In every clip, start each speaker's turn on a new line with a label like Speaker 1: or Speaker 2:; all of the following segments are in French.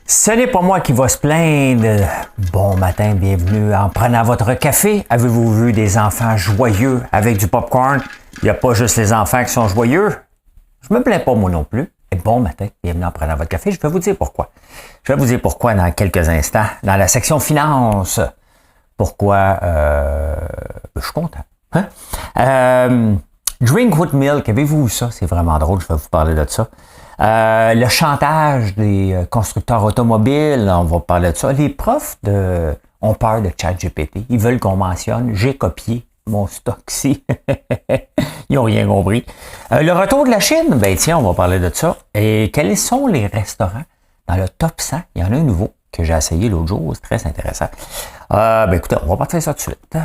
Speaker 1: Ce n'est pas moi qui va se plaindre. Bon matin, bienvenue en prenant votre café. Avez-vous vu des enfants joyeux avec du popcorn? Il n'y a pas juste les enfants qui sont joyeux. Je me plains pas moi non plus. Et bon matin, bienvenue en prenant votre café. Je vais vous dire pourquoi. Je vais vous dire pourquoi dans quelques instants. Dans la section finance. Pourquoi je suis content. Hein? Drink with milk, avez-vous vu ça? C'est vraiment drôle, je vais vous parler de ça. Le chantage des constructeurs automobiles, on va parler de ça. Les profs ont peur de ChatGPT. Ils veulent qu'on mentionne. J'ai copié mon stock ici. Ils n'ont rien compris. Le retour de la Chine, ben tiens, on va parler de ça. Et quels sont les restaurants dans le top 100? Il y en a un nouveau que j'ai essayé l'autre jour. C'est très intéressant. Ben écoutez, on va partir ça tout de suite.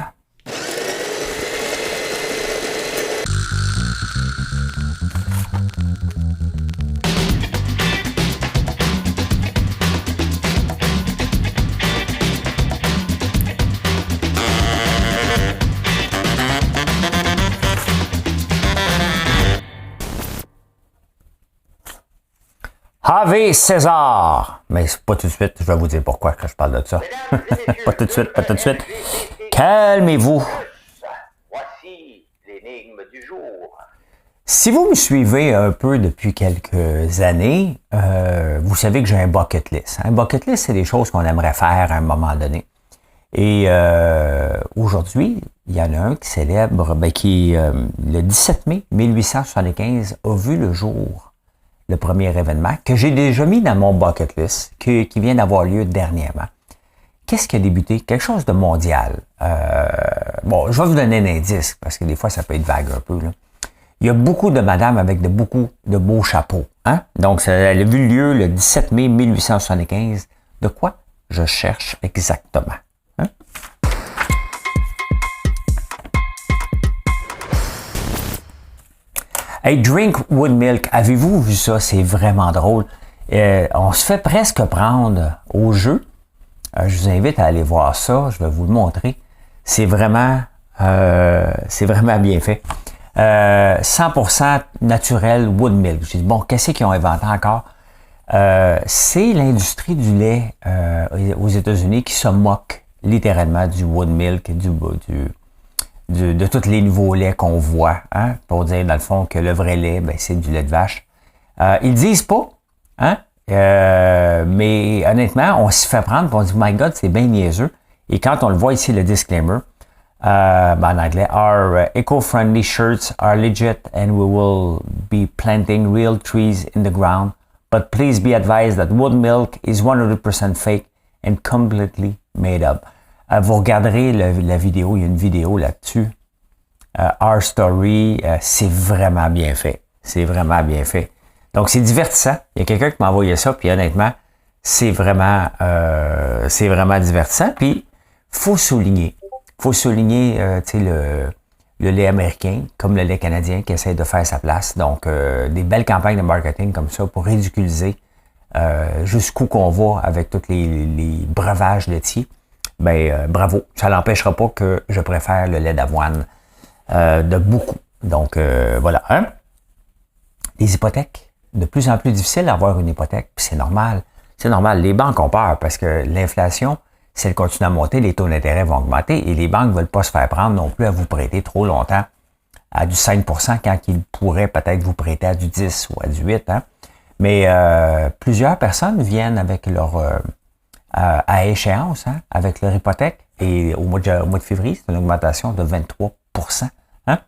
Speaker 1: Ave César! Mais c'est pas tout de suite, je vais vous dire pourquoi que je parle de ça. Pas tout de suite, pas tout de suite. Calmez-vous.
Speaker 2: Voici l'énigme du jour.
Speaker 1: Si vous me suivez un peu depuis quelques années, vous savez que j'ai un bucket list. Un bucket list, c'est des choses qu'on aimerait faire à un moment donné. Et aujourd'hui, il y en a un qui célèbre, le 17 mai 1875 a vu le jour. Le premier événement que j'ai déjà mis dans mon bucket list, qui vient d'avoir lieu dernièrement. Qu'est-ce qui a débuté? Quelque chose de mondial. Bon, je vais vous donner un indice, parce que des fois, ça peut être vague un peu. Là. Il y a beaucoup de madames avec beaucoup de beaux chapeaux. Hein? Donc, ça a vu lieu le 17 mai 1875. De quoi je cherche exactement? Hein? Hey, Drink with milk, avez-vous vu ça? C'est vraiment drôle. On se fait presque prendre au jeu. Je vous invite à aller voir ça. Je vais vous le montrer. C'est vraiment bien fait. 100% naturel wood milk. J'ai dit, bon, qu'est-ce qu'ils ont inventé encore? C'est l'industrie du lait aux États-Unis qui se moque littéralement du wood milk, de tous les nouveaux laits qu'on voit, hein, pour dire dans le fond que le vrai lait, ben, c'est du lait de vache. Ils disent pas, hein, mais honnêtement, on s'y fait prendre, on dit, my God, c'est bien niaiseux. Et quand on le voit ici, le disclaimer, en anglais, our eco-friendly shirts are legit and we will be planting real trees in the ground, but please be advised that wood milk is 100% fake and completely made up. Vous regarderez la vidéo, il y a une vidéo là-dessus. Our Story, c'est vraiment bien fait. C'est vraiment bien fait. Donc, c'est divertissant. Il y a quelqu'un qui m'a envoyé ça, puis honnêtement, c'est vraiment divertissant. Puis, faut souligner, tu sais, le lait américain, comme le lait canadien, qui essaie de faire sa place. Donc, des belles campagnes de marketing comme ça pour ridiculiser jusqu'où qu'on va avec tous les breuvages laitiers. Ben bravo, ça n'empêchera pas que je préfère le lait d'avoine de beaucoup. Donc voilà. Hein? Les hypothèques, de plus en plus difficile d'avoir une hypothèque, puis c'est normal. C'est normal. Les banques ont peur parce que l'inflation, si elle continue à monter, les taux d'intérêt vont augmenter et les banques ne veulent pas se faire prendre non plus à vous prêter trop longtemps à du 5% quand ils pourraient peut-être vous prêter à du 10 ou à du 8. Hein? Mais plusieurs personnes viennent avec leur à échéance, hein, avec leur hypothèque. Et au mois de février, c'est une augmentation de 23%. Hein?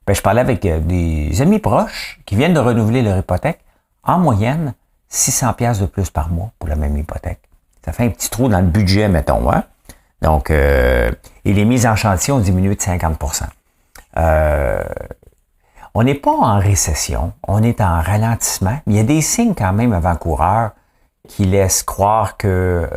Speaker 1: Ben, je parlais avec des amis proches qui viennent de renouveler leur hypothèque. En moyenne, 600$ de plus par mois pour la même hypothèque. Ça fait un petit trou dans le budget, mettons. Hein? Donc, et les mises en chantier ont diminué de 50%. On n'est pas en récession, on est en ralentissement. Mais il y a des signes quand même avant-coureurs qui laisse croire que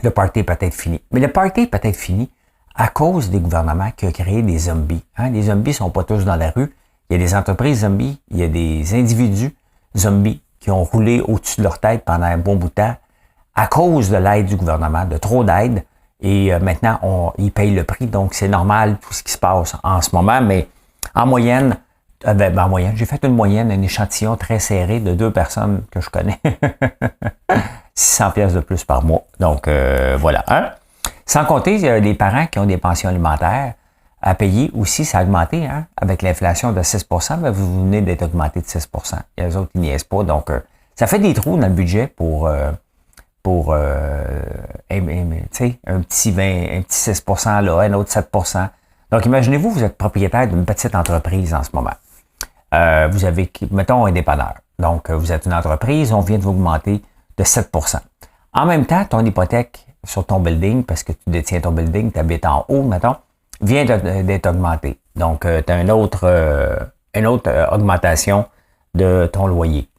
Speaker 1: le party est peut-être fini. Mais le party est peut-être fini à cause des gouvernements qui ont créé des zombies. Hein? Les zombies ne sont pas tous dans la rue. Il y a des entreprises zombies, il y a des individus zombies qui ont roulé au-dessus de leur tête pendant un bon bout de temps à cause de l'aide du gouvernement, de trop d'aide. Et maintenant, ils payent le prix. Donc, c'est normal tout ce qui se passe en ce moment. Mais en moyenne, En moyenne, j'ai fait une moyenne, un échantillon très serré de 2 personnes que je connais. 600 pièces de plus par mois. Donc, voilà. Hein? Sans compter les parents qui ont des pensions alimentaires à payer aussi, ça a augmenté. Hein? Avec l'inflation de 6 ben, vous venez d'être augmenté de 6 Il y a les autres qui n'y pas. Donc, ça fait des trous dans le budget pour un petit 20, un petit 6 là, un autre 7 Donc, imaginez-vous, vous êtes propriétaire d'une petite entreprise en ce moment. Vous avez, mettons, un dépanneur. Donc, vous êtes une entreprise, on vient de vous augmenter de 7 En même temps, ton hypothèque sur ton building, parce que tu détiens ton building, tu habites en haut, mettons, vient d'être augmentée. Donc, tu as une autre augmentation de ton loyer.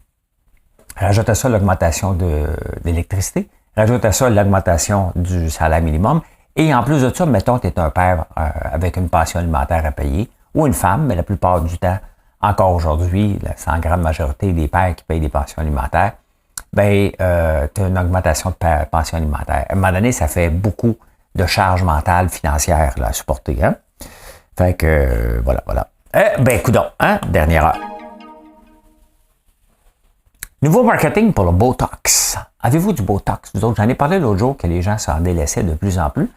Speaker 1: Rajoute à ça l'augmentation de l'électricité. Rajoute à ça l'augmentation du salaire minimum. Et en plus de ça, mettons, tu es un père avec une pension alimentaire à payer, ou une femme, mais la plupart du temps, encore aujourd'hui, c'est en grande majorité des pères qui payent des pensions alimentaires, ben, tu as une augmentation de pension alimentaire. À un moment donné, ça fait beaucoup de charges mentales, financières là, à supporter. Hein? Fait que, voilà. Ben, coudonc, hein? Dernière heure. Nouveau marketing pour le Botox. Avez-vous du Botox? Vous autres, j'en ai parlé l'autre jour que les gens s'en délaissaient de plus en plus.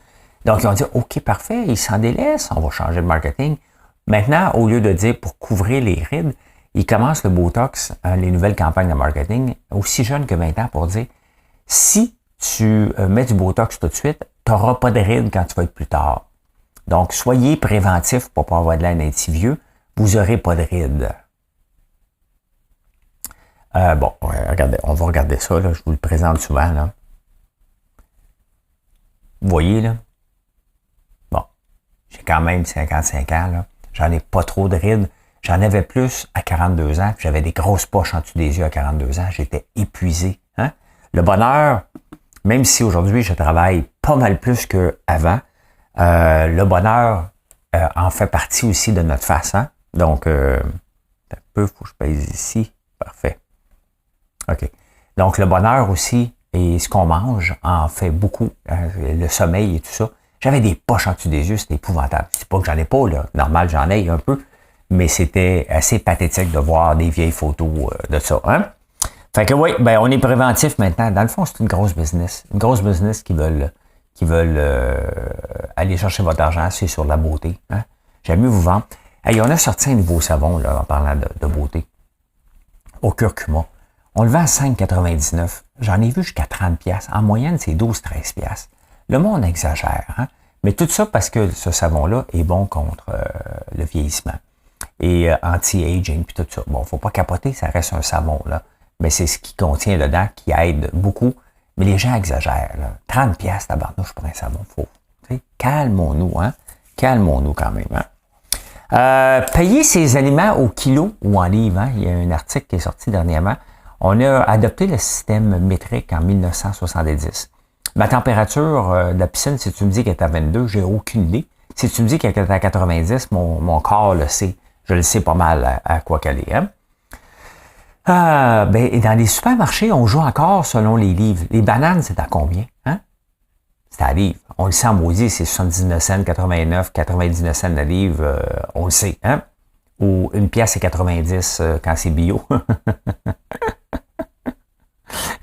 Speaker 1: Donc, ils ont dit, OK, parfait, ils s'en délaissent, on va changer de marketing. Maintenant, au lieu de dire pour couvrir les rides, ils commencent le Botox, les nouvelles campagnes de marketing, aussi jeunes que 20 ans, pour dire, si tu mets du Botox tout de suite, tu n'auras pas de rides quand tu vas être plus tard. Donc, soyez préventifs pour ne pas avoir de l'air d'un petit vieux, vous n'aurez pas de rides. Regardez, on va regarder ça, là, je vous le présente souvent. Là. Vous voyez, là? Bon, j'ai quand même 55 ans, là. J'en ai pas trop de rides. J'en avais plus à 42 ans, puis j'avais des grosses poches en dessous des yeux à 42 ans. J'étais épuisé. Hein? Le bonheur, même si aujourd'hui je travaille pas mal plus qu'avant, le bonheur en fait partie aussi de notre face. Hein? Donc, un peu, faut que je pèse ici. Parfait. OK. Donc, le bonheur aussi, et ce qu'on mange, en fait beaucoup. Le sommeil et tout ça. J'avais des poches en dessous des yeux, c'était épouvantable. C'est pas que j'en ai pas, là. Normal, j'en ai un peu. Mais c'était assez pathétique de voir des vieilles photos de ça. Hein? Fait que oui, ben on est préventif maintenant. Dans le fond, c'est une grosse business. Une grosse business qui veulent aller chercher votre argent, c'est sur la beauté. Hein? J'aime mieux vous vendre. Hey, on a sorti un nouveau savon là, en parlant de beauté. Au curcuma. On le vend à 5,99. J'en ai vu jusqu'à 30$. En moyenne, c'est 12-13$. Le monde exagère. Hein? Mais tout ça parce que ce savon-là est bon contre le vieillissement. Et anti-aging, puis tout ça. Bon, faut pas capoter, ça reste un savon, là. Mais c'est ce qui contient dedans qui aide beaucoup. Mais les gens exagèrent, là. 30$, tabarnouche pour un savon. Faut, calmons-nous, hein. Calmons-nous quand même, hein. Payer ses aliments au kilo ou en livre, hein. Il y a un article qui est sorti dernièrement. On a adopté le système métrique en 1970. Ma température de la piscine, si tu me dis qu'elle est à 22, j'ai aucune idée. Si tu me dis qu'elle est à 90, mon corps le sait. Je le sais pas mal à quoi qu'elle est. Hein? Et dans les supermarchés, on joue encore selon les livres. Les bananes, c'est à combien? Hein? C'est à livre. On le sait en maudit, c'est 79 cents, 89, 99 cents le livre, on le sait. Hein? Ou une pièce c'est 90 quand c'est bio.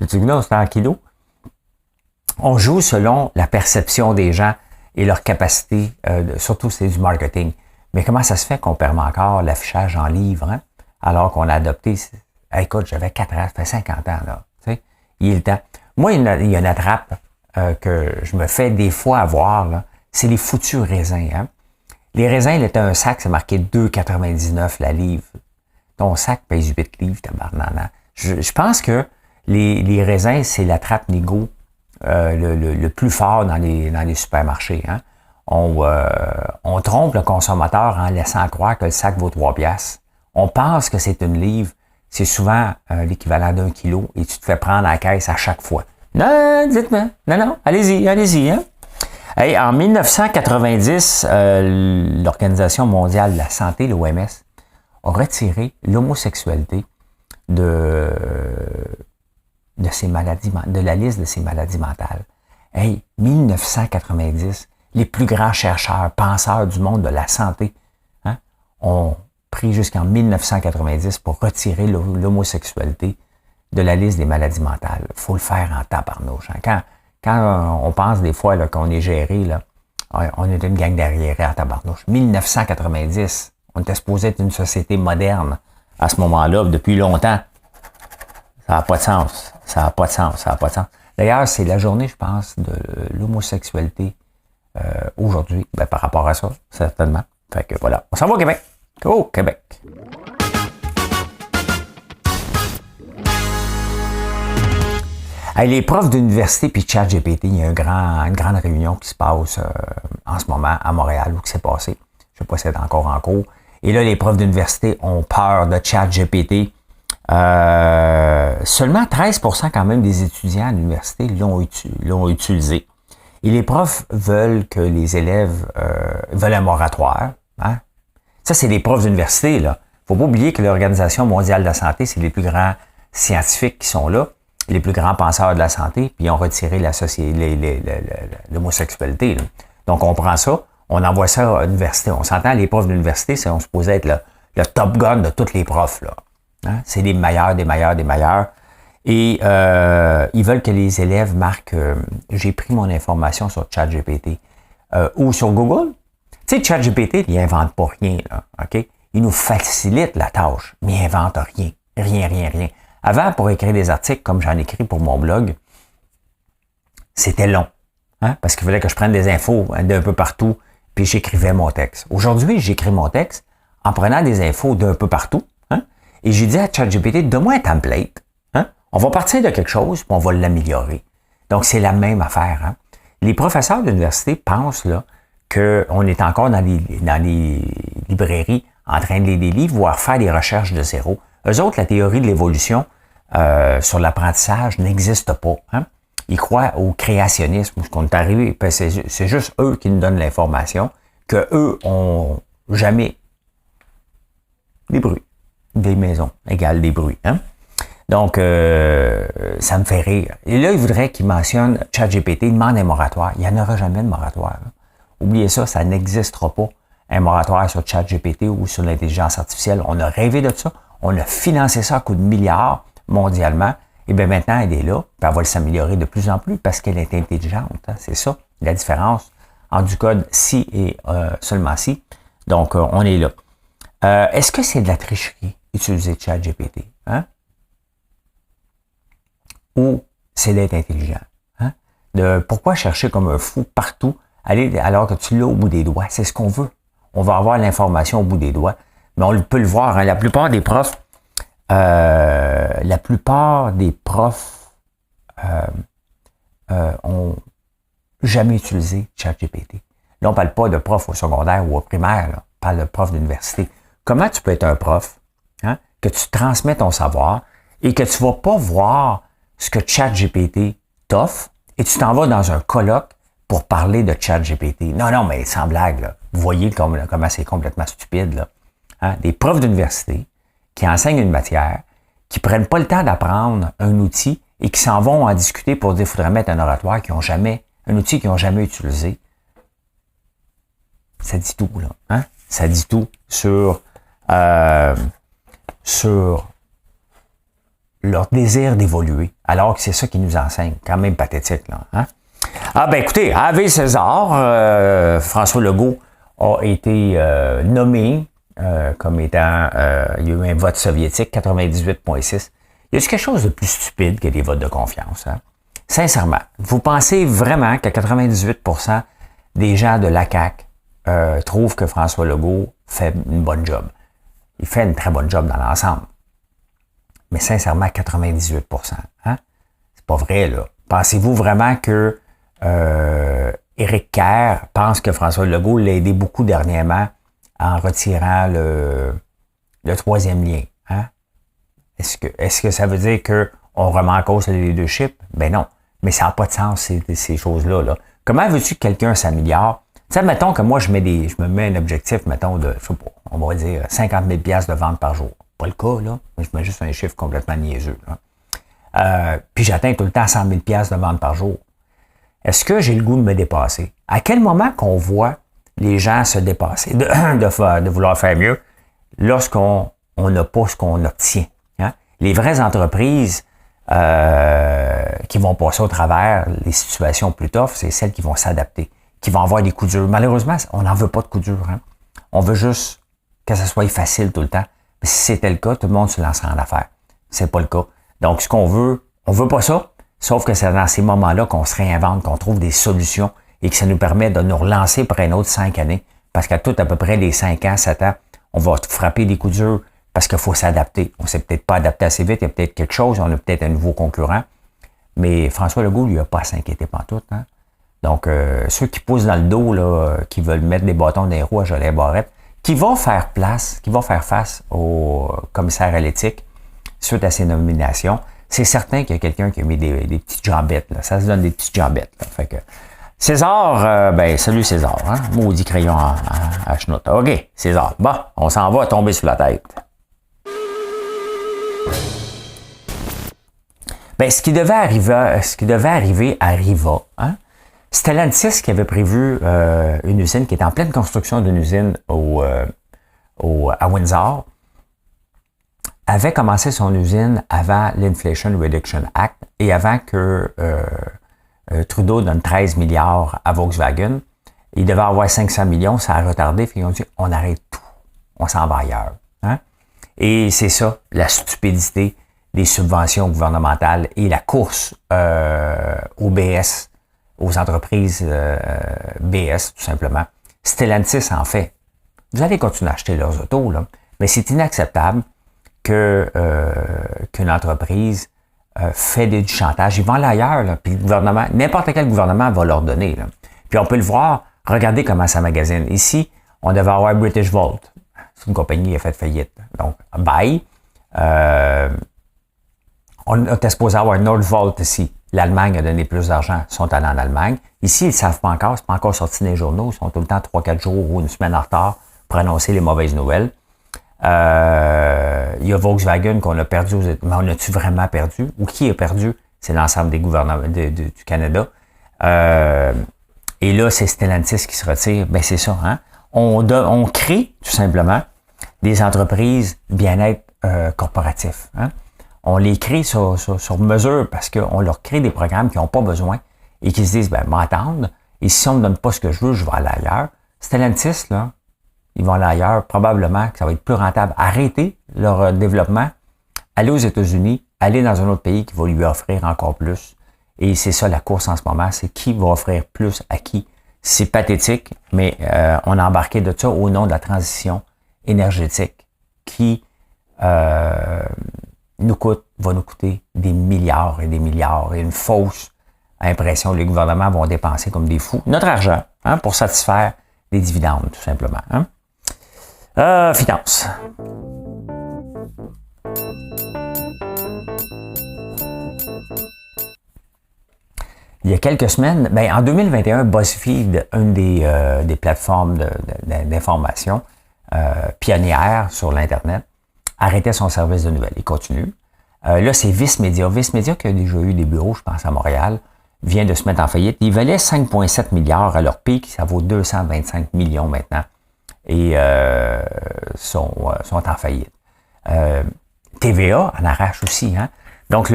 Speaker 1: Tu dis non, c'est en kilo. On joue selon la perception des gens et leur capacité, surtout c'est du marketing. Mais comment ça se fait qu'on permet encore l'affichage en livre, hein? Alors qu'on a adopté, écoute, j'avais 4 ans, ça fait 50 ans, là. Tu sais, il est le temps. Moi, il y a une attrape que je me fais des fois avoir, là. C'est les foutus raisins, hein? Les raisins, il était un sac, c'est marqué 2,99 la livre. Ton sac pèse 8 livres, tabarnana. Je pense que les raisins, c'est la trappe négo le plus fort dans les supermarchés. Hein? On trompe le consommateur en laissant croire que le sac vaut 3$. On pense que c'est une livre. C'est souvent l'équivalent d'1 kilo et tu te fais prendre à la caisse à chaque fois. Non, dites-moi. Non, allez-y. Hein? Hey, en 1990, l'Organisation mondiale de la santé, l'OMS, a retiré l'homosexualité de ces maladies, de la liste de ces maladies mentales. Hey, 1990, les plus grands chercheurs, penseurs du monde de la santé, hein, ont pris jusqu'en 1990 pour retirer l'homosexualité de la liste des maladies mentales. Il faut le faire en tabarnouche. Hein. Quand on pense des fois là, qu'on est géré, là, on est une gang d'arriérés en tabarnouche. 1990, on était supposé être une société moderne à ce moment-là, depuis longtemps. Ça n'a pas de sens. Ça n'a pas de sens. Ça n'a pas de sens. D'ailleurs, c'est la journée, je pense, de l'homosexualité aujourd'hui, par rapport à ça, certainement. Fait que voilà. On s'en va au Québec. Au Québec. Hey, les profs d'université puis ChatGPT, il y a une grande réunion qui se passe en ce moment à Montréal, où qui s'est passé. Je ne sais pas si c'est encore en cours. Et là, les profs d'université ont peur de ChatGPT. Seulement 13% quand même des étudiants à l'université l'ont utilisé. Et les profs veulent que les élèves veulent un moratoire. Hein? Ça, c'est les profs d'université, là. Faut pas oublier que l'Organisation mondiale de la santé, c'est les plus grands scientifiques qui sont là, les plus grands penseurs de la santé, puis ils ont retiré l'homosexualité. Là. Donc, on prend ça, on envoie ça à l'université. On s'entend, les profs d'université, on supposé être le top gun de tous les profs, là. Hein? C'est les meilleurs, des meilleurs, des meilleurs. Et ils veulent que les élèves marquent j'ai pris mon information sur ChatGPT ou sur Google. Tu sais, ChatGPT, il n'invente pas rien, là, OK? Il nous facilite la tâche, mais il n'invente rien. Rien. Avant, pour écrire des articles, comme j'en écris pour mon blog, c'était long. Hein? Parce qu'il fallait que je prenne des infos d'un peu partout, puis j'écrivais mon texte. Aujourd'hui, j'écris mon texte en prenant des infos d'un peu partout. Hein? Et j'ai dit à ChatGPT, donne-moi un template. Hein? On va partir de quelque chose, puis on va l'améliorer. Donc, c'est la même affaire. Hein? Les professeurs de l'université pensent là qu'on est encore dans les librairies en train de lire des livres, voire faire des recherches de zéro. Eux autres, la théorie de l'évolution sur l'apprentissage n'existe pas. Hein? Ils croient au créationnisme, ce qu'on est arrivé, c'est juste eux qui nous donnent l'information, que eux ont jamais des bruits. Des maisons égale des bruits. Hein? Donc, ça me fait rire. Et là, ils voudraient qu'ils mentionnent ChatGPT, ils demandent un moratoire. Il n'y en aura jamais de moratoire. Hein? Oubliez ça n'existera pas, un moratoire sur ChatGPT ou sur l'intelligence artificielle. On a rêvé de ça, on a financé ça à coups de milliards mondialement, et bien maintenant, elle est là, puis elle va s'améliorer de plus en plus parce qu'elle est intelligente. Hein? C'est ça, la différence entre du code si et seulement si. Donc, on est là. Est-ce que c'est de la tricherie, utiliser ChatGPT? Hein? Ou c'est d'être intelligent? Hein? Pourquoi chercher comme un fou partout, alors que tu l'as au bout des doigts? C'est ce qu'on veut. On va avoir l'information au bout des doigts. Mais on peut le voir, hein, la plupart des profs ont jamais utilisé ChatGPT. Là, on ne parle pas de prof au secondaire ou au primaire, là. On parle de prof d'université. Comment tu peux être un prof, hein, que tu transmets ton savoir et que tu ne vas pas voir ce que ChatGPT t'offre et tu t'en vas dans un colloque pour parler de ChatGPT. Non, mais sans blague, là. Vous voyez comment c'est complètement stupide, là. Hein? Des profs d'université qui enseignent une matière, qui prennent pas le temps d'apprendre un outil et qui s'en vont en discuter pour dire qu'il faudrait mettre un oratoire un outil qu'ils n'ont jamais utilisé. Ça dit tout, là. Hein? Ça dit tout sur leur désir d'évoluer, alors que c'est ça qui nous enseigne. Quand même pathétique, là. Hein? Ah ben écoutez, Ave César, François Legault a été nommé comme étant, il y a eu un vote soviétique, 98,6. Y a-t-il quelque chose de plus stupide que des votes de confiance? Hein? Sincèrement, vous pensez vraiment que 98% des gens de la CAQ trouvent que François Legault fait une bonne job? Il fait une très bonne job dans l'ensemble. Mais sincèrement, 98%. Hein? C'est pas vrai, là. Pensez-vous vraiment que Éric Kerr pense que François Legault l'a aidé beaucoup dernièrement en retirant le troisième lien? Hein? Est-ce que ça veut dire qu'on remet en cause le leadership? Ben non. Mais ça n'a pas de sens, ces choses-là. Là. Comment veux-tu que quelqu'un s'améliore? Tu sais, mettons que moi, je me mets un objectif, mettons, de, je sais pas, on va dire 50 000 $ de vente par jour. Pas le cas, là. Je mets juste un chiffre complètement niaiseux. Là. Puis j'atteins tout le temps 100 000 $ de vente par jour. Est-ce que j'ai le goût de me dépasser? À quel moment qu'on voit les gens se dépasser, de vouloir faire mieux, lorsqu'on n'a pas ce qu'on obtient. Hein? Les vraies entreprises qui vont passer au travers les situations plus tough, c'est celles qui vont s'adapter, qui vont avoir des coups durs. Malheureusement, on n'en veut pas de coups durs. Hein? On veut juste que ça soit facile tout le temps. Mais si c'était le cas, tout le monde se lancerait en affaires. C'est pas le cas. Donc, ce qu'on veut, on veut pas ça, sauf que c'est dans ces moments-là qu'on se réinvente, qu'on trouve des solutions et que ça nous permet de nous relancer pour un autre 5 années. Parce qu'à tout à peu près les 5 ans, 7 ans, on va frapper des coups durs parce qu'il faut s'adapter. On s'est peut-être pas adapté assez vite, il y a peut-être quelque chose, on a peut-être un nouveau concurrent. Mais François Legault, lui, n'a pas à s'inquiéter pantoute. Hein? Donc, ceux qui poussent dans le dos, là, qui veulent mettre des bâtons dans les roues à Jolin Barrette, qui va faire face au commissaire à l'éthique suite à ses nominations, c'est certain qu'il y a quelqu'un qui a mis des petites jambettes. Là. Ça se donne des petites jambettes. Là. Fait que César, salut César. Hein? Maudit crayon à chenoute. OK, César. Bon, on s'en va tomber sur la tête. Ce qui devait arriver arriva. Hein? Stellantis qui avait prévu une usine qui est en pleine construction d'une usine à Windsor avait commencé son usine avant l'Inflation Reduction Act et avant que Trudeau donne 13 milliards à Volkswagen. Il devait avoir 500 millions, ça a retardé, puis ils ont dit on arrête tout, on s'en va ailleurs. Hein? Et c'est ça, la stupidité des subventions gouvernementales et la course au BS, aux entreprises BS, tout simplement. Stellantis en fait. Vous allez continuer à acheter leurs autos, là, mais c'est inacceptable qu'une entreprise fait du chantage. Ils vont aller ailleurs, là, puis le gouvernement, n'importe quel gouvernement va leur donner. Là. Puis on peut le voir, regardez comment ça magasine. Ici, on devait avoir British Volt. C'est une compagnie qui a fait faillite. Donc, bye. On était supposé avoir Nordvolt ici. L'Allemagne a donné plus d'argent, ils sont allés en Allemagne. Ici, ils ne savent pas encore, c'est pas encore sorti dans les journaux, ils sont tout le temps 3-4 jours ou une semaine en retard pour annoncer les mauvaises nouvelles. Il y a Volkswagen qu'on a perdu, mais on a-tu vraiment perdu? Ou qui a perdu? C'est l'ensemble des gouvernements du Canada. Et là, c'est Stellantis qui se retire. C'est ça, hein? On crée, tout simplement, des entreprises bien-être corporatifs, hein? On les crée sur mesure parce qu'on leur crée des programmes qui n'ont pas besoin et qui se disent, m'attendre, et si on ne me donne pas ce que je veux, je vais aller ailleurs. Stellantis, là, ils vont aller ailleurs, probablement que ça va être plus rentable. Arrêter leur développement, aller aux États-Unis, aller dans un autre pays qui va lui offrir encore plus. Et c'est ça la course en ce moment, c'est qui va offrir plus à qui. C'est pathétique, mais on a embarqué de ça au nom de la transition énergétique qui va nous coûter des milliards et des milliards et une fausse impression que les gouvernements vont dépenser comme des fous notre argent, hein, pour satisfaire des dividendes, tout simplement. Hein. Finance. Il y a quelques semaines, en 2021, BuzzFeed, une des plateformes d'information pionnières sur l'Internet, arrêtait son service de nouvelles. Il continue. Là, c'est Vice Media. Vice Media, qui a déjà eu des bureaux, je pense, à Montréal, vient de se mettre en faillite. Ils valaient 5,7 milliards à leur pic. Ça vaut 225 millions maintenant. Et sont en faillite. TVA en arrache aussi. Hein? Donc,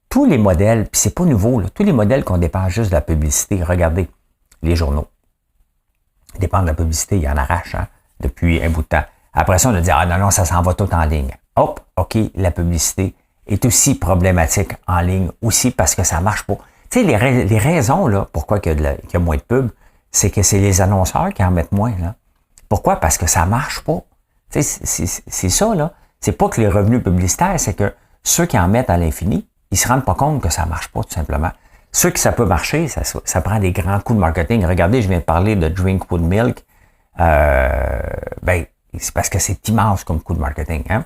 Speaker 1: tous les modèles, puis c'est pas nouveau, là, tous les modèles qu'on dépense juste de la publicité, regardez, les journaux. Ils dépendent de la publicité, ils en arrachent, hein, depuis un bout de temps. Après ça, on a dit, non, ça s'en va tout en ligne. Hop, OK, la publicité est aussi problématique en ligne aussi parce que ça marche pas. Tu sais, les raisons, là, pourquoi qu'il y a moins de pub, c'est que c'est les annonceurs qui en mettent moins, là. Pourquoi? Parce que ça marche pas. Tu sais, c'est ça, là. C'est pas que les revenus publicitaires, c'est que ceux qui en mettent à l'infini, ils se rendent pas compte que ça marche pas, tout simplement. Ceux qui ça peut marcher, ça prend des grands coups de marketing. Regardez, je viens de parler de Drinkwood Milk. C'est parce que c'est immense comme coup de marketing. Hein?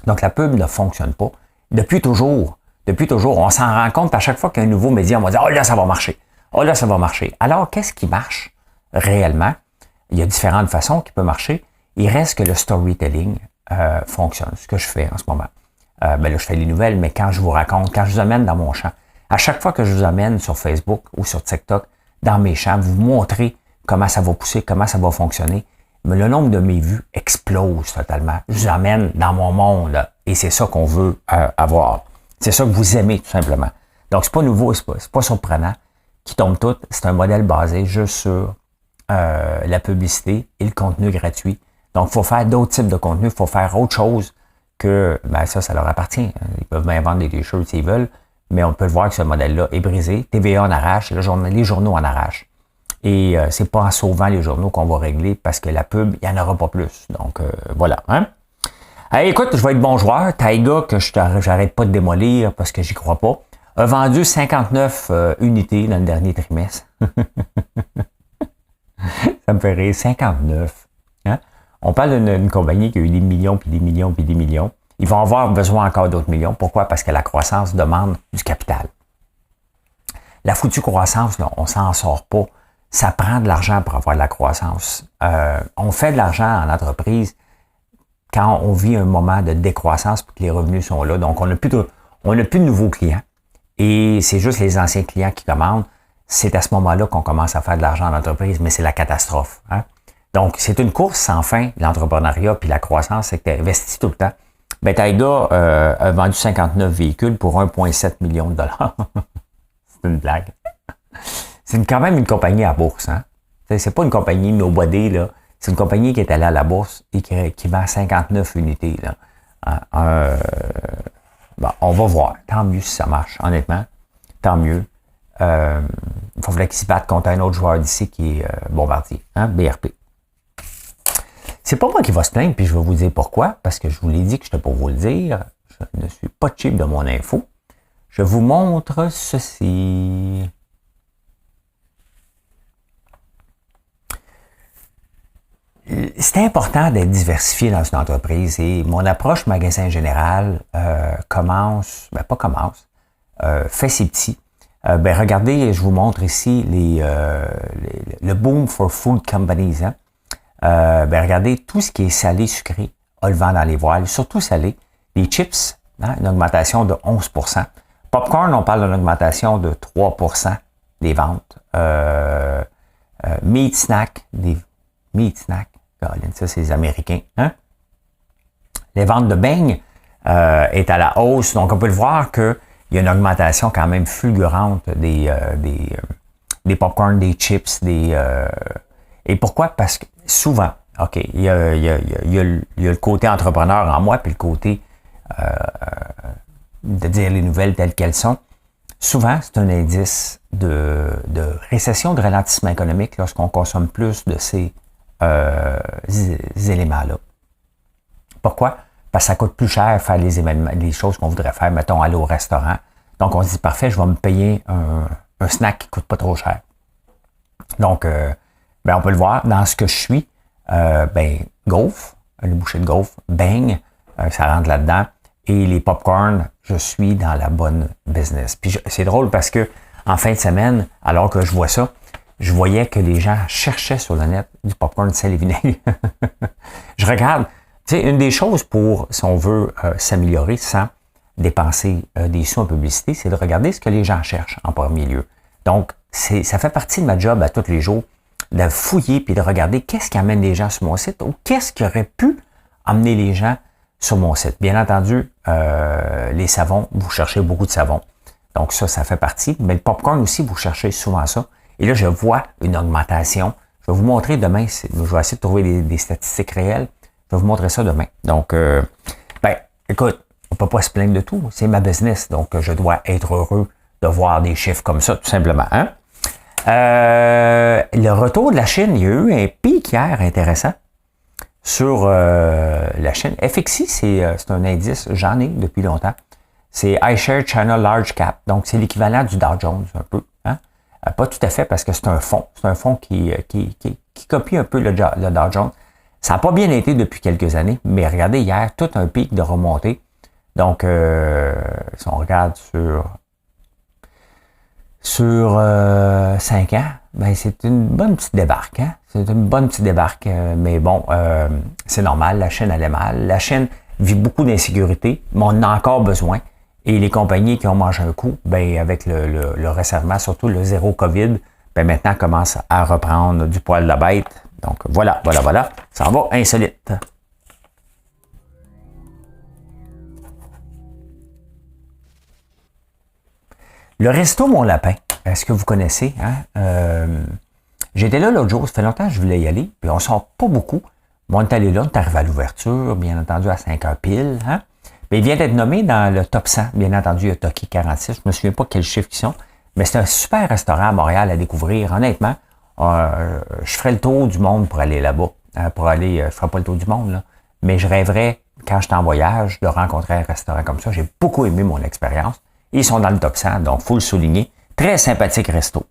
Speaker 1: Donc, la pub ne fonctionne pas. Depuis toujours, on s'en rend compte. À chaque fois qu'il y a un nouveau média, on va dire « Oh là, ça va marcher. Oh là, ça va marcher. » Alors, qu'est-ce qui marche réellement? Il y a différentes façons qui peuvent marcher. Il reste que le storytelling fonctionne. Ce que je fais en ce moment. Là, je fais les nouvelles, mais quand je vous raconte, quand je vous amène dans mon champ, à chaque fois que je vous amène sur Facebook ou sur TikTok, dans mes champs, vous montrez comment ça va pousser, comment ça va fonctionner. mais le nombre de mes vues explose totalement. Je vous emmène dans mon monde et c'est ça qu'on veut avoir. C'est ça que vous aimez tout simplement. Donc c'est pas nouveau, c'est pas surprenant qui tombe tout. C'est un modèle basé juste sur la publicité et le contenu gratuit. Donc il faut faire d'autres types de contenu, il faut faire autre chose que ça leur appartient. Ils peuvent bien vendre des t-shirts s'ils veulent, mais on peut le voir que ce modèle-là est brisé. TVA en arrache, les journaux en arrachent. Et c'est pas en sauvant les journaux qu'on va régler parce que la pub, il n'y en aura pas plus. Donc, voilà. Hein? Allez, écoute, je vais être bon joueur. Taiga, que j'arrête pas de démolir parce que j'y crois pas, a vendu 59 unités dans le dernier trimestre. Ça me fait rire. 59. Hein? On parle d'une compagnie qui a eu des millions, puis des millions, puis des millions. Ils vont avoir besoin encore d'autres millions. Pourquoi? Parce que la croissance demande du capital. La foutue croissance, là, on s'en sort pas. Ça prend de l'argent pour avoir de la croissance. On fait de l'argent en entreprise quand on vit un moment de décroissance et que les revenus sont là. Donc, on n'a plus de nouveaux clients. Et c'est juste les anciens clients qui commandent. C'est à ce moment-là qu'on commence à faire de l'argent en entreprise, mais c'est la catastrophe. Hein? Donc, c'est une course sans fin, l'entrepreneuriat puis la croissance, c'est que tu investis tout le temps. Ben, Taiga a vendu 59 véhicules pour 1,7 million de dollars. C'est une blague. C'est quand même une compagnie à bourse. Hein? C'est pas une compagnie nobody, là. C'est une compagnie qui est allée à la bourse et qui vend 59 unités. Là. On va voir. Tant mieux si ça marche, honnêtement. Tant mieux. Il faudrait qu'ils se battent contre un autre joueur d'ici qui est Bombardier, hein? BRP. C'est pas moi qui va se plaindre, puis je vais vous dire pourquoi, parce que je vous l'ai dit que je n'étais pas vous le dire. Je ne suis pas cheap de mon info. Je vous montre ceci. C'est important d'être diversifié dans une entreprise et mon approche magasin général fait ses petits. Regardez, je vous montre ici le boom for food companies. Hein? Regardez, tout ce qui est salé, sucré, a le vent dans les voiles, surtout salé. Les chips, hein, une augmentation de 11%. Popcorn, on parle d'une augmentation de 3% des ventes. Meat snack, ça c'est les Américains. Hein? Les ventes de beignes est à la hausse, donc on peut le voir qu'il y a une augmentation quand même fulgurante des popcorn, des chips, et pourquoi? Parce que souvent, OK, il y a le côté entrepreneur en moi, puis le côté de dire les nouvelles telles qu'elles sont. Souvent, c'est un indice de récession, de ralentissement économique lorsqu'on consomme plus de ces éléments-là. Pourquoi? Parce que ça coûte plus cher faire les choses qu'on voudrait faire, mettons, aller au restaurant. Donc, on se dit, parfait, je vais me payer un snack qui coûte pas trop cher. Donc, on peut le voir dans ce que je suis. Gaufre, les bouchées de gaufre, beigne, ça rentre là-dedans. Et les popcorn, je suis dans la bonne business. Puis c'est drôle parce que en fin de semaine, alors que je vois ça, je voyais que les gens cherchaient sur le net du popcorn sel et vinaigre. Je regarde, tu sais, une des choses pour, si on veut s'améliorer sans dépenser des sous en publicité, c'est de regarder ce que les gens cherchent en premier lieu. Donc, ça fait partie de ma job à tous les jours, de fouiller puis de regarder qu'est-ce qui amène les gens sur mon site ou qu'est-ce qui aurait pu amener les gens sur mon site. Bien entendu, les savons, vous cherchez beaucoup de savons. Donc ça fait partie. Mais le popcorn aussi, vous cherchez souvent ça. Et là, je vois une augmentation. Je vais vous montrer demain. Je vais essayer de trouver des statistiques réelles. Je vais vous montrer ça demain. Donc, écoute, on peut pas se plaindre de tout. C'est ma business. Donc, je dois être heureux de voir des chiffres comme ça, tout simplement. Hein? Le retour de la Chine, il y a eu un pic hier intéressant sur la Chine. FXI, c'est un indice, j'en ai depuis longtemps. C'est iShares China Large Cap. Donc, c'est l'équivalent du Dow Jones, un peu. Hein? Pas tout à fait parce que c'est un fonds. C'est un fonds qui copie un peu le Dow Jones. Ça n'a pas bien été depuis quelques années, mais regardez hier, tout un pic de remontée. Donc, si on regarde sur 5 ans, c'est une bonne petite débarque. Hein? C'est une bonne petite débarque, mais bon, c'est normal, la Chine allait mal. La Chine vit beaucoup d'insécurité, mais on en a encore besoin. Et les compagnies qui ont mangé un coup, avec le resserrement, surtout le zéro COVID, maintenant commencent à reprendre du poil de la bête. Donc, voilà. Ça en va insolite. Le resto Mon Lapin, est-ce que vous connaissez? Hein? J'étais là l'autre jour, ça fait longtemps que je voulais y aller, puis on sort pas beaucoup. Moi, on est allé là, on est arrivé à l'ouverture, bien entendu, à 5 heures pile. Hein? Mais il vient d'être nommé dans le top 100, bien entendu, il y a Toki 46, je me souviens pas quel chiffre ils sont, mais c'est un super restaurant à Montréal à découvrir. Honnêtement, je ferais le tour du monde pour aller là-bas. Je ferais pas le tour du monde, là, mais je rêverais, quand j'étais en voyage, de rencontrer un restaurant comme ça. J'ai beaucoup aimé mon expérience. Ils sont dans le top 100, donc faut le souligner. Très sympathique resto.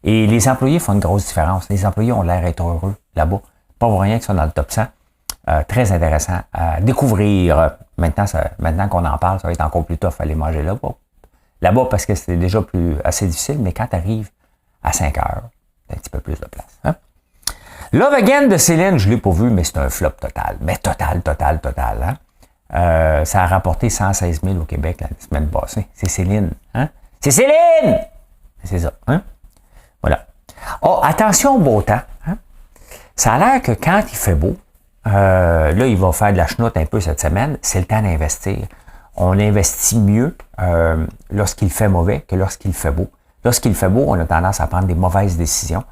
Speaker 1: Et les employés font une grosse différence. Les employés ont l'air d'être heureux là-bas. Pas pour rien qu'ils sont dans le top 100. Très intéressant à découvrir. Maintenant qu'on en parle, ça va être encore plus tough à aller manger là-bas. Là-bas, parce que c'était déjà assez difficile, mais quand tu arrives à 5 heures, t'as un petit peu plus de place. Hein? Love Again de Céline, je ne l'ai pas vu, mais c'est un flop total. Mais total. Hein? Ça a rapporté 116 000 au Québec la semaine passée. C'est Céline. Hein? C'est Céline! C'est ça. Hein? Voilà. Oh, attention au beau temps. Hein? Ça a l'air que quand il fait beau, là, il va faire de la chenoute un peu cette semaine, c'est le temps d'investir. On investit mieux lorsqu'il fait mauvais que lorsqu'il fait beau. Lorsqu'il fait beau, on a tendance à prendre des mauvaises décisions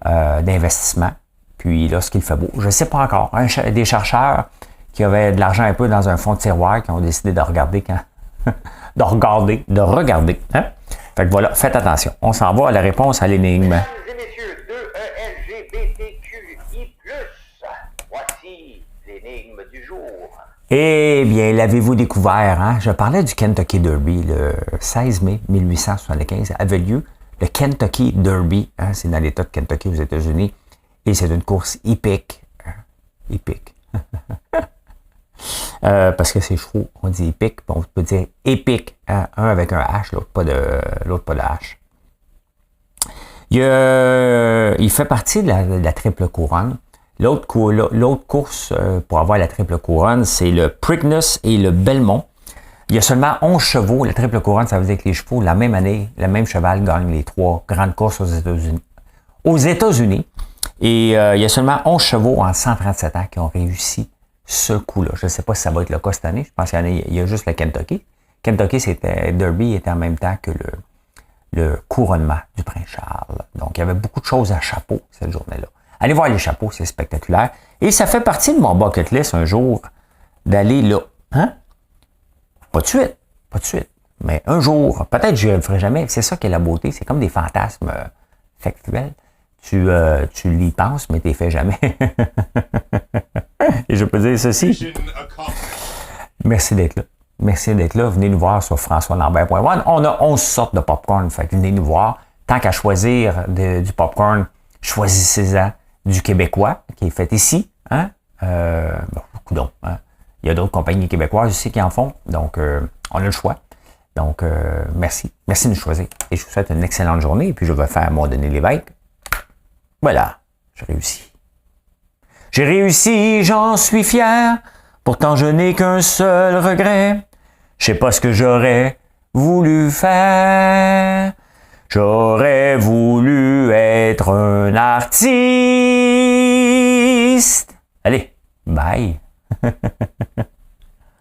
Speaker 1: d'investissement. Puis lorsqu'il fait beau, je ne sais pas encore, des chercheurs qui avaient de l'argent un peu dans un fond de tiroir qui ont décidé de regarder de regarder. Hein? Fait que voilà, faites attention. On s'en va à la réponse à l'énigme.
Speaker 2: Mesdames et messieurs, 2LGBTQI+, voici l'énigme du jour.
Speaker 1: Eh bien, l'avez-vous découvert? Hein? Je parlais du Kentucky Derby. Le 16 mai 1875 avait lieu le Kentucky Derby. Hein? C'est dans l'État de Kentucky aux États-Unis. Et c'est une course hippique. Hein? Hippique. Parce que c'est chevaux, on dit hippique, on peut dire épique. Hein? Un avec un H, l'autre pas de H. Il fait partie de la triple couronne. L'autre course pour avoir la triple couronne, c'est le Preakness et le Belmont. Il y a seulement 11 chevaux. La triple couronne, ça veut dire que les chevaux, la même année, le même cheval gagne les 3 grandes courses aux États-Unis. Et il y a seulement 11 chevaux en 137 ans qui ont réussi ce coup-là. Je ne sais pas si ça va être le cas cette année. Je pense qu'il y a juste le Kentucky. Kentucky, Derby était en même temps que le couronnement du prince Charles. Donc, il y avait beaucoup de choses à chapeau cette journée-là. Allez voir les chapeaux, c'est spectaculaire. Et ça fait partie de mon bucket list un jour d'aller là. Hein? Pas de suite. Mais un jour, peut-être que je ne le ferai jamais. C'est ça qui est la beauté. C'est comme des fantasmes factuels. Tu l'y penses, mais tu ne les fais jamais. Et je peux dire ceci. Merci d'être là. Venez nous voir sur françoislambert.one. On a 11 sortes de popcorn. Fait que venez nous voir. Tant qu'à choisir du popcorn, choisissez-en du québécois qui est fait ici. Hein? Beaucoup d'autres. Hein? Il y a d'autres compagnies québécoises aussi qui en font. Donc, on a le choix. Donc, merci. Merci de nous choisir. Et je vous souhaite une excellente journée. Et puis, je vais faire mon Denis Lévesque. Voilà, j'ai réussi, j'en suis fier. Pourtant, je n'ai qu'un seul regret. Je sais pas ce que j'aurais voulu faire. J'aurais voulu être un artiste. Allez, bye.